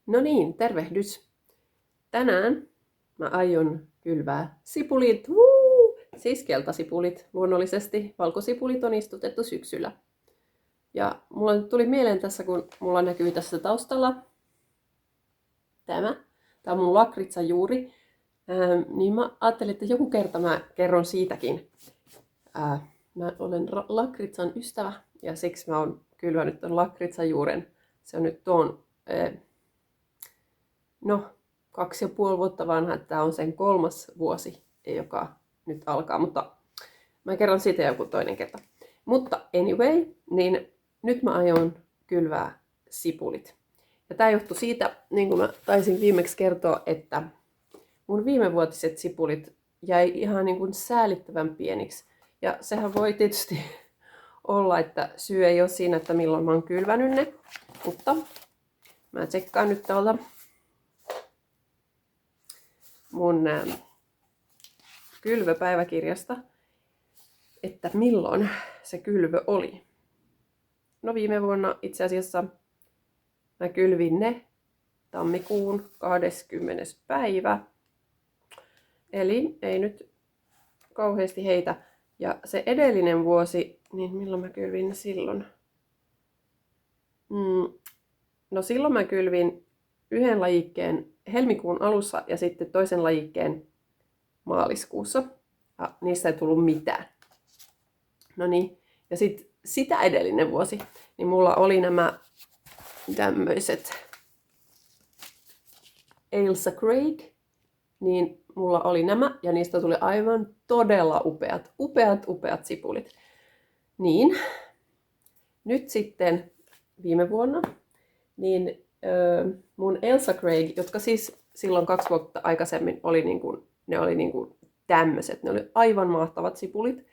No niin, tervehdys. Tänään mä aion kylvää sipulit. Siis keltasipulit luonnollisesti. Valkosipulit on istutettu syksyllä. Ja mulla nyt tuli mieleen tässä, kun mulla näkyy tässä taustalla tämä. Tämä on mun lakritsajuuri. Niin mä ajattelin, että joku kerta mä kerron siitäkin. Mä olen lakritsan ystävä ja siksi mä oon kylvänyt ton lakritsajuuren. Se on nyt tuon 2,5 vuotta vanha. Tämä on sen 3. vuosi, joka nyt alkaa, mutta mä kerron siitä joku toinen kerta. Mutta anyway, niin nyt mä aion kylvää sipulit. Ja tää johtui siitä, niin kuin mä taisin viimeksi kertoa, että mun viimevuotiset sipulit jäi ihan niin kuin säälittävän pieniksi. Ja sehän voi tietysti olla, että syy ei ole siinä, että milloin mä oon kylvänyt ne. Mutta mä tsekkaan nyt täältä mun kylvöpäiväkirjasta, että milloin se kylvö oli. No viime vuonna itse asiassa mä kylvin ne tammikuun 20. päivä. Eli ei nyt kauheasti heitä. Ja se edellinen vuosi, niin milloin mä kylvin silloin? No silloin mä kylvin yhden lajikkeen helmikuun alussa ja sitten toisen lajikkeen maaliskuussa. Ja niistä ei tullut mitään. No niin, ja sitten sitä edellinen vuosi, niin mulla oli nämä tämmöiset Ailsa Craig, niin mulla oli nämä ja niistä tuli aivan todella upeat sipulit. Niin, nyt sitten viime vuonna, niin mun Ailsa Craig, jotka siis silloin 2 vuotta aikaisemmin oli ne oli tämmöiset, ne oli aivan mahtavat sipulit.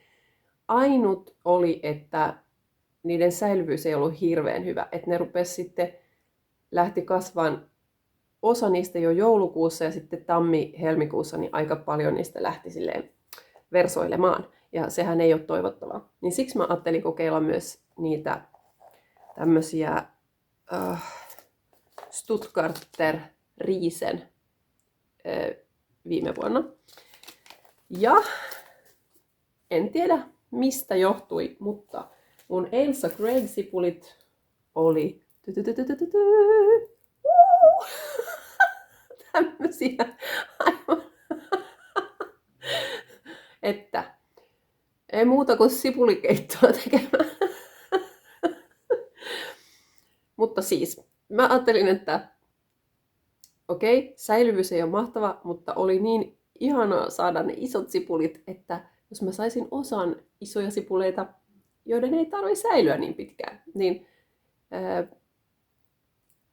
Ainut oli, että niiden säilyvyys ei ollut hirveän hyvä, että ne lähti kasvamaan osa niistä jo joulukuussa ja sitten tammi-helmikuussa niin aika paljon niistä lähti silleen versoilemaan. Ja sehän ei ole toivottavaa. Niin siksi mä ajattelin kokeilla myös niitä tämmöisiä Stuttgarter Riesen viime vuonna. Ja en tiedä mistä johtui, mutta mun Ailsa Craig-sipulit oli tämmöisiä aivan, että ei muuta kuin sipulikeittoa tekemään. Mutta siis, mä ajattelin, että okei, säilyvyys ei ole mahtava, mutta oli niin ihanaa saada ne isot sipulit, että jos mä saisin osan isoja sipuleita, joiden ei tarvitse säilyä niin pitkään, niin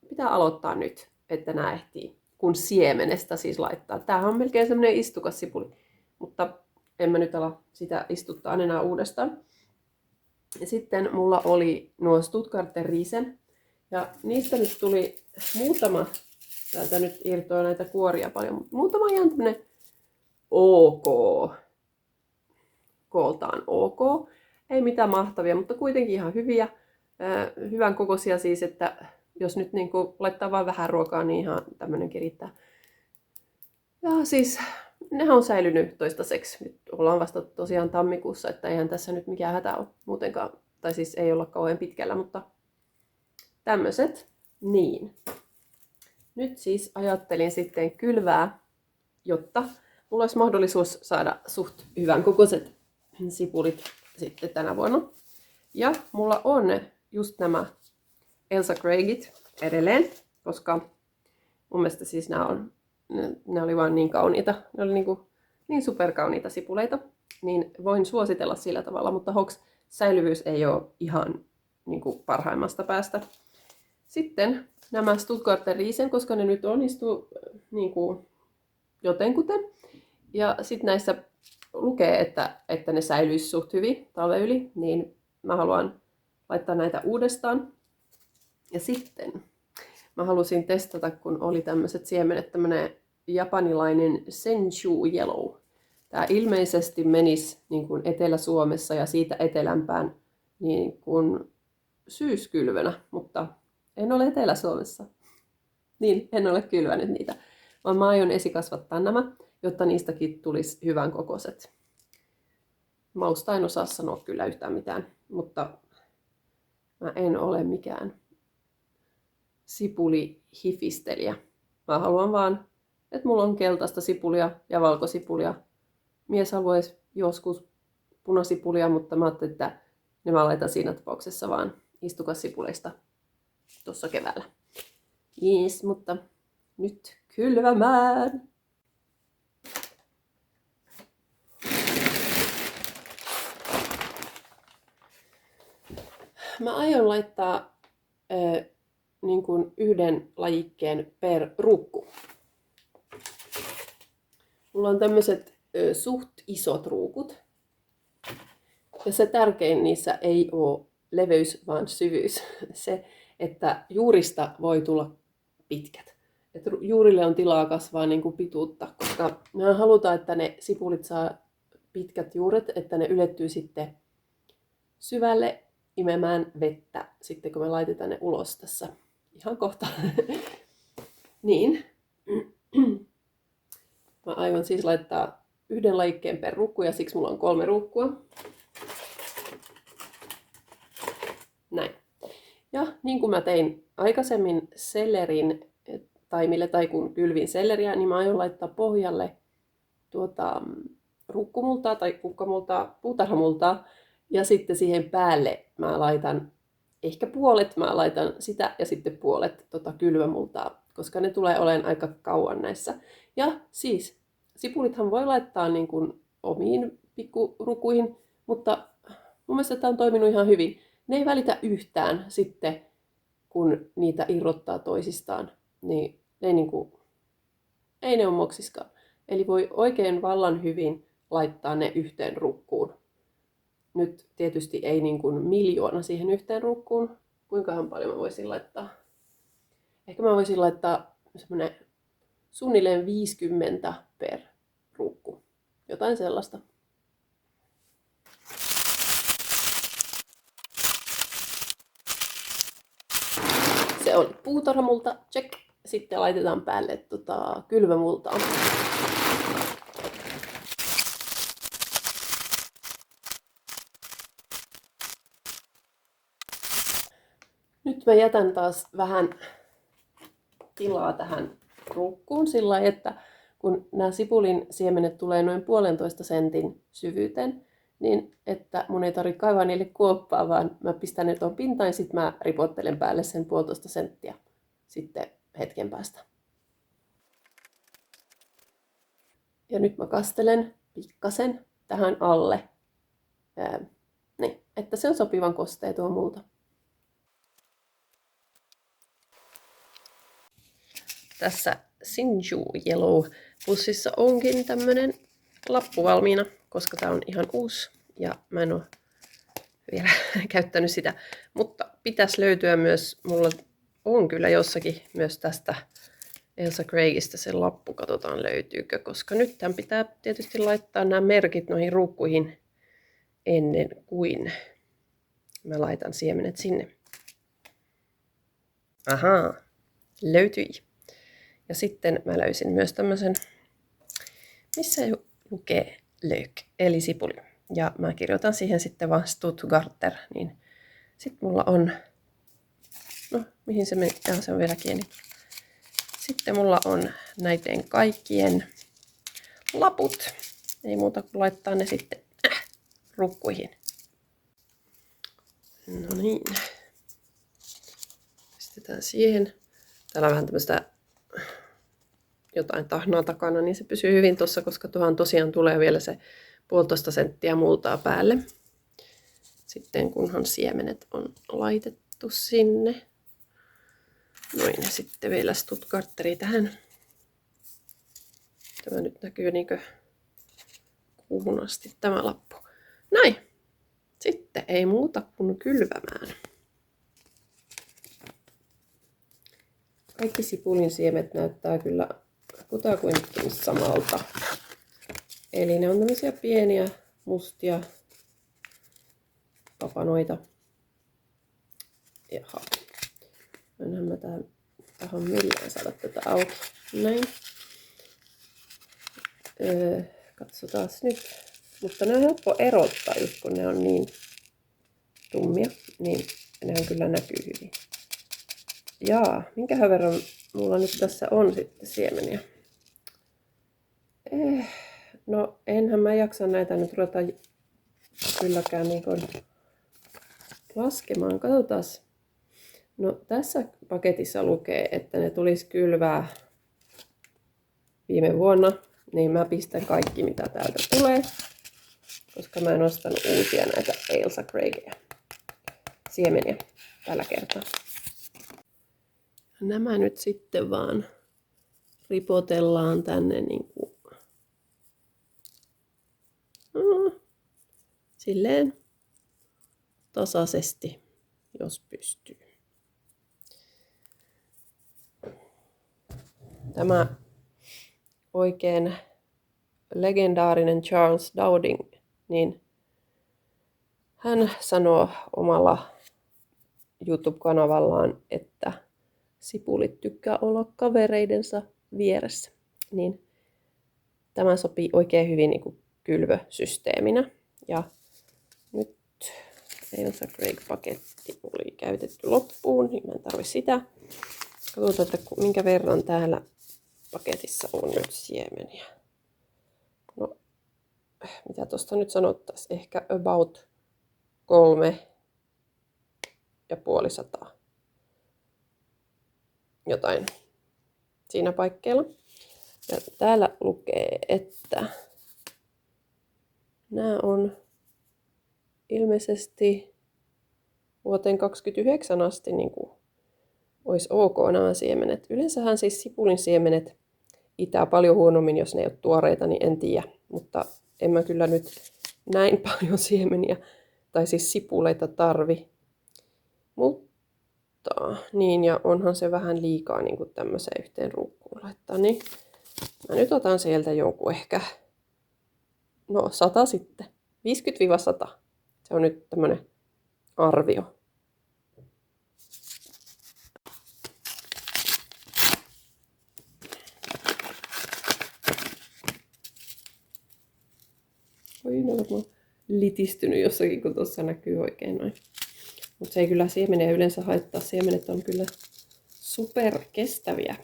pitää aloittaa nyt, että nämä ehtii, kun siemenestä siis laittaa. Tämähän on melkein semmoinen istukas sipuli, mutta en mä nyt ala sitä istuttaa enää uudestaan. Ja sitten mulla oli nuo Stuttgarter Riesen, ja niistä nyt tuli muutama, täältä nyt irtoaa näitä kuoria paljon, mutta muutama ihan tämmönen ok, kooltaan ok. Ei mitään mahtavia, mutta kuitenkin ihan hyviä, hyvän kokoisia siis, että jos nyt niin kuin laittaa vain vähän ruokaa, niin ihan tämmönenkin riittää. Ja siis nehän on säilynyt toistaiseksi. Nyt ollaan vasta tosiaan tammikuussa, että eihän tässä nyt mikään hätä ole muutenkaan. Tai siis ei olla kauhean pitkällä, mutta tämmöiset. Niin. Nyt siis ajattelin sitten kylvää, jotta mulla olisi mahdollisuus saada suht hyvän kokoiset sipulit sitten tänä vuonna. Ja mulla on just nämä Ailsa Craigit edelleen, koska mun mielestä siis ne oli vaan niin kauniita. Ne oli niin superkauniita sipuleita, niin voin suositella sillä tavalla, mutta säilyvyys ei ole ihan parhaimmasta päästä. Sitten nämä Stuttgarter Riesen, koska ne nyt onnistuu jotenkuten. Ja sitten näissä lukee, että ne säilyisi suht hyvin talven yli, niin mä haluan laittaa näitä uudestaan. Ja sitten mä halusin testata, kun oli tämmöiset siemenet, tämmönen japanilainen Senju Yellow. Tää ilmeisesti menisi niin kuin Etelä-Suomessa ja siitä etelämpään niin kuin syyskylvönä, mutta en ole Etelä-Suomessa. Niin, en ole kylvänyt niitä, vaan mä aion esikasvattaa nämä, jotta niistäkin tulisi hyvän kokoiset. Mausta en osaa sanoa kyllä yhtään mitään, mutta mä en ole mikään sipulihifistelijä. Mä haluan vaan, että mulla on keltaista sipulia ja valkosipulia. Mies haluaisi joskus punasipulia, mutta mä ajattelin, että ne mä laitan siinä tapauksessa vaan istukassipuleista tuossa keväällä. Yes, mutta nyt kylvämään! Mä aion laittaa niin kuin yhden lajikkeen per ruukku. Mulla on tämmöiset suht isot ruukut. Ja se tärkein niissä ei ole leveys, vaan syvyys. Se, että juurista voi tulla pitkät. Et juurille on tilaa kasvaa niin kuin pituutta, koska me halutaan, että ne sipulit saa pitkät juuret, että ne ylettyy sitten syvälle imemään vettä, sitten kun me laitetaan ne ulos tässä ihan kohta. Niin. Mä aion siis laittaa yhden lajikkeen per ruukku ja siksi mulla on 3 ruukkua. Näin. Ja niin kuin mä tein aikaisemmin sellerin taimille tai kun kylvin selleriä, niin mä aion laittaa pohjalle ruukkumultaa tai kukkamultaa, puutarhamultaa. Ja sitten siihen päälle mä laitan ehkä puolet, mä laitan sitä ja sitten puolet kylvämultaa, koska ne tulee olemaan aika kauan näissä. Ja siis sipulithan voi laittaa niin kuin omiin pikkurukuihin, mutta mun mielestä tämä on toiminut ihan hyvin. Ne ei välitä yhtään sitten, kun niitä irrottaa toisistaan, niin ei ne ole moksiskaan. Eli voi oikein vallan hyvin laittaa ne yhteen rukkuun. Nyt tietysti ei niin kuin miljoona siihen yhteen ruukkuun. Kuinkahan paljon mä voisin laittaa? Ehkä mä voisin laittaa semmoinen suunnilleen 50 per ruukku. Jotain sellaista. Se oli puutarhamulta, check. Sitten laitetaan päälle kylvämultaa. Nyt mä jätän taas vähän tilaa tähän ruukkuun sillä lailla, että kun nämä sipulin siemenet tulee noin 1,5 sentin syvyyteen, niin että mun ei tarvitse kaivaa niille kuoppaa, vaan mä pistän ne tuon pintaan ja sitten mä ripottelen päälle sen 1,5 senttiä sitten hetken päästä. Ja nyt mä kastelen pikkasen tähän alle, niin, että se on sopivan kostea tuo multa. Tässä Sinju Yellow pussissa onkin tämmönen lappu valmiina, koska tää on ihan uusi ja mä en oo vielä käyttänyt sitä. Mutta pitäisi löytyä myös, mulla on kyllä jossakin myös tästä Elsa Craigista se lappu, katsotaan löytyykö, koska nyt tämän pitää tietysti laittaa nämä merkit noihin ruukkuihin ennen kuin mä laitan siemenet sinne. Ahaa, löytyi. Ja sitten mä löysin myös tämmöisen, missä lukee lök, eli sipuli. Ja mä kirjoitan siihen sitten vaan Stuttgarter, niin sitten mulla on, no mihin se meni, se on vielä kiinni. Sitten mulla on näiden kaikkien laput. Ei muuta kuin laittaa ne sitten ruukkuihin. No niin. Pistetään siihen. Täällä on vähän tämmöistä jotain tahnaa takana, niin se pysyy hyvin tuossa, koska tuohon tosiaan tulee vielä se 1,5 senttiä multaa päälle. Sitten kunhan siemenet on laitettu sinne. Noin, ja sitten vielä Stuttgarteri tähän. Tämä nyt näkyy niinkö kuuhun asti tämä lappu. Näin. Sitten ei muuta kuin kylvämään. Kaikki sipulin siemet näyttää kyllä kutakuinkin samalta. Eli ne on tämmöisiä pieniä mustia papanoita. Jaha. Mennään mä tähän Tähän millään saada tätä auki. Näin. Katsotaan nyt. Mutta ne on helppo erottaa, just kun ne on niin tummia, niin ne on kyllä näkyy hyvin. Jaa, minkähän verran mulla nyt tässä on sitten siemeniä? No enhän mä jaksa näitä nyt ruveta kylläkään niin kuin laskemaan. Katsotaan. No tässä paketissa lukee, että ne tulisi kylvää viime vuonna. Niin mä pistän kaikki mitä täältä tulee. Koska mä en ostanut uusia näitä Ailsa Craigia siemeniä tällä kertaa. Nämä nyt sitten vaan ripotellaan tänne niinku silleen tasaisesti, jos pystyy. Tämä oikein legendaarinen Charles Dowding, niin hän sanoo omalla YouTube-kanavallaan, että sipulit tykkää olla kavereidensa vieressä. Niin tämä sopii oikein hyvin niin kuin kylvösysteeminä. Ja nyt Ailsa Craig-paketti oli käytetty loppuun, niin mä en tarvi sitä. Katsotaan, että minkä verran täällä paketissa on nyt siemeniä. No, mitä tuosta nyt sanottaisiin? Ehkä about 350. Jotain siinä paikkeilla. Ja täällä lukee, että nämä on ilmeisesti vuoteen 2029 asti niin kuin olisi ok nämä siemenet. Yleensähän siis sipulin siemenet itää paljon huonommin, jos ne ei ole tuoreita, niin en tiedä. Mutta en mä kyllä nyt näin paljon siemeniä, tai siis sipuleita tarvi. Mutta niin, ja onhan se vähän liikaa niin kuin tämmöiseen yhteen ruukkuun laittaa. Niin mä nyt otan sieltä jonkun ehkä, 100 sitten. 50-100. Se on nyt tämmönen arvio. Oi, ne on varmaan litistynyt jossakin, kun tuossa näkyy oikein noin. Mutta se ei kyllä siemeniä yleensä haittaa. Siemenet on kyllä super kestäviä.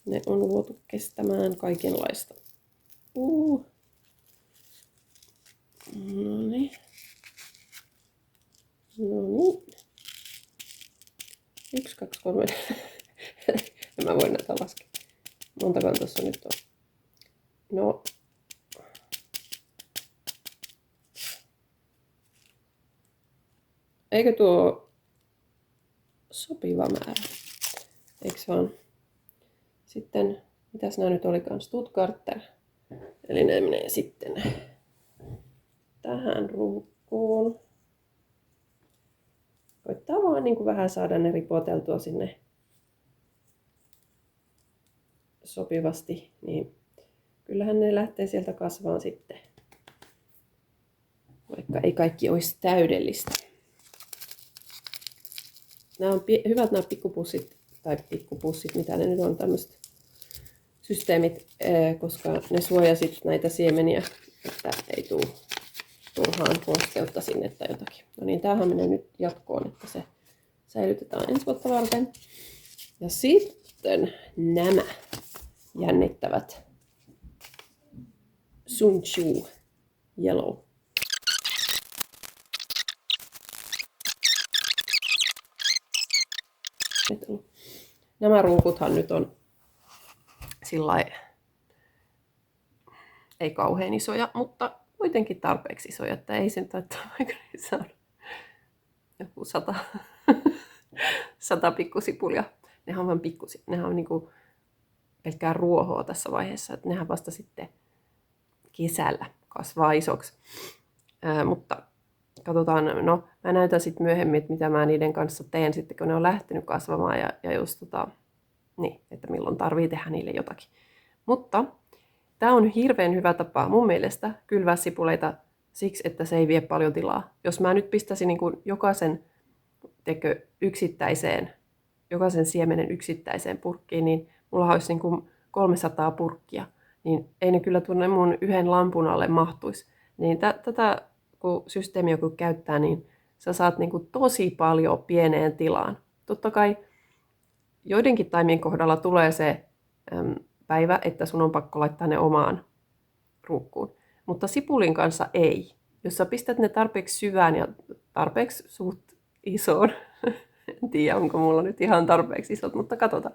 Ne on luotu kestämään kaikenlaista. Noniin. 1, 2, 3. En mä voi näitä laskea. Montakaan tuossa nyt on. No. Eikö tuo sopiva määrä? Eiks vaan? Sitten, mitäs nämä nyt olikaan? Stuttgarter. Eli ne menee sitten tähän ruukkuun. Koittaa vaan niin kuin vähän saada ne ripoteltua sinne sopivasti, niin kyllähän ne lähtee sieltä kasvaan sitten. Vaikka ei kaikki olisi täydellistä. Nämä on hyvät nämä pikkupussit, mitä ne nyt on, tämmöiset systeemit, koska ne suojasit näitä siemeniä, että ei tule turhaan kosteutta sinne tai jotakin. No niin, tämähän menee nyt jatkoon, että se säilytetään ensi vuotta varten. Ja sitten nämä jännittävät Sun Chu Yellow. Nämä ruukuthan nyt on sillai, ei kauhean isoja, mutta kuitenkin tarpeeksi isoja, että ei sen taittaa vaikka niin saada joku 100 pikkusipulia. Nehän on vain pikkusia. Nehän on niinku pelkkää ruohoa tässä vaiheessa, että nehän vasta sitten kesällä kasvaa isoksi. Mutta katsotaan, no mä näytän sitten myöhemmin, että mitä mä niiden kanssa teen sitten, kun ne on lähtenyt kasvamaan ja just niin, että milloin tarvii tehdä niille jotakin. Mutta tämä on hirveän hyvä tapa mun mielestä kylvää sipuleita siksi, että se ei vie paljon tilaa. Jos mä nyt pistäisin niin kuin jokaisen yksittäiseen jokaisen siemenen yksittäiseen purkkiin, niin mulla olisi niin kuin 300 purkkia. Niin ei ne kyllä tuonne mun yhden lampun alle mahtuisi. Niin tätä kun systeemiä kun käyttää, niin sä saat niin kuin tosi paljon pieneen tilaan. Totta kai joidenkin taimien kohdalla tulee se päivä, että sun on pakko laittaa ne omaan ruukkuun. Mutta sipulin kanssa ei. Jos sä pistät ne tarpeeksi syvään ja tarpeeksi suht isoon, en tiedä onko mulla nyt ihan tarpeeksi isot, mutta katsotaan.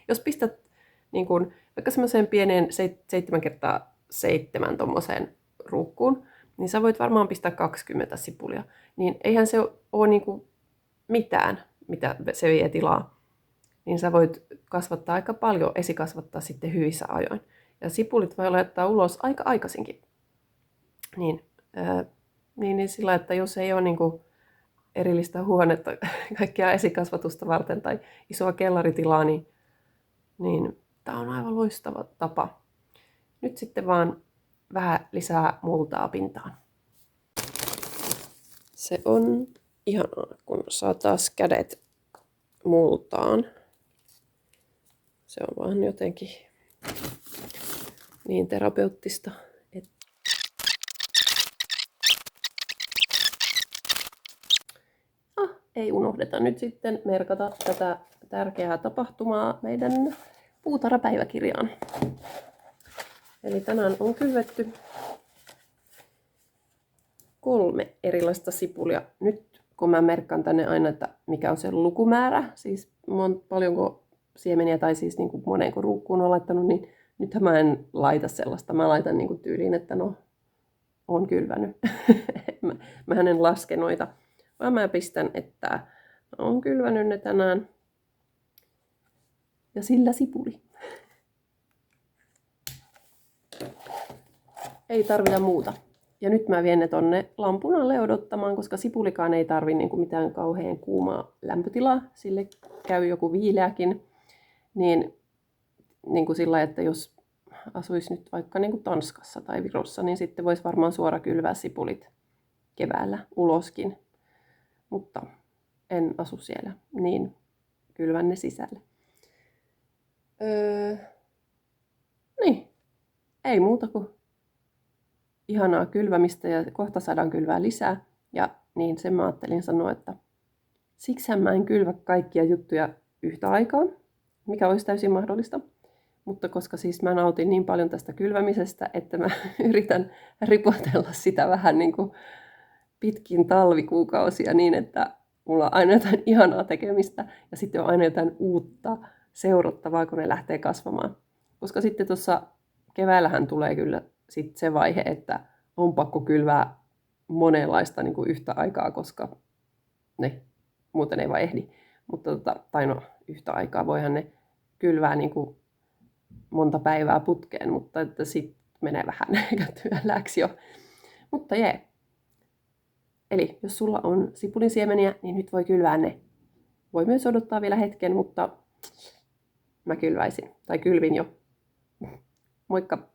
Jos pistät niin kun, vaikka semmoiseen pieneen 7x7 tommoseen ruukkuun, niin sä voit varmaan pistää 20 sipulia. Niin eihän se ole niin kuin mitään, mitä se vie tilaa. Niin sä voit kasvattaa aika paljon, esikasvattaa sitten hyvissä ajoin. Ja sipulit voi laittaa ulos aika aikaisinkin. Niin sillä, että jos ei ole niin kuin erillistä huonetta kaikkea esikasvatusta varten tai isoa kellaritilaa, niin tämä on aivan loistava tapa. Nyt sitten vaan vähän lisää multaa pintaan. Se on ihanaa, kun saa taas kädet multaan. Se on vaan jotenkin niin terapeuttista. Ei unohdeta nyt sitten merkata tätä tärkeää tapahtumaa meidän puutarhapäiväkirjaan. Eli tänään on kylvetty 3 erilaista sipulia. Nyt kun mä merkkaan tänne aina, että mikä on se lukumäärä, siis paljonko siemeniä tai siis niin kuin moneenko ruukkuun on laittanut, niin nythän mä en laita sellaista. Mä laitan niin kuin tyyliin, että no, on kylvänyt. Mä en laske noita, vaan mä pistän, että on kylvänyt ne tänään. Ja sillä sipuli. Ei tarvita muuta. Ja nyt mä vien ne tonne lampun alle odottamaan, koska sipulikaan ei tarvi niin kuin mitään kauhean kuumaa lämpötilaa. Sille käy joku viileäkin. Niin kuin sillä, että jos asuisi nyt vaikka niin kuin Tanskassa tai Virossa, niin sitten voisi varmaan suora kylvää sipulit keväällä uloskin. Mutta en asu siellä, niin kylvän ne sisälle. Niin, ei muuta kuin ihanaa kylvämistä ja kohta saadaan kylvää lisää. Ja niin sen mä ajattelin sanoa, että siksihän mä en kylvä kaikkia juttuja yhtä aikaa, mikä olisi täysin mahdollista. Mutta koska siis mä nautin niin paljon tästä kylvämisestä, että mä yritän ripotella sitä vähän niin kuin pitkin talvikuukausia niin, että mulla on aina jotain ihanaa tekemistä ja sitten on aina jotain uutta seurattavaa, kun ne lähtee kasvamaan. Koska sitten tuossa keväällähän tulee kyllä sit se vaihe, että on pakko kylvää monenlaista niin kuin yhtä aikaa, koska ne muuten ei vaan ehdi. Mutta tai no, yhtä aikaa voihan ne kylvää niin kuin monta päivää putkeen, mutta että sitten menee vähän työlääksi jo. Mutta jee. Eli jos sulla on sipulin siemeniä, niin nyt voi kylvää ne. Voi myös odottaa vielä hetken, mutta mä kylväisin. Tai kylvin jo. Moikka!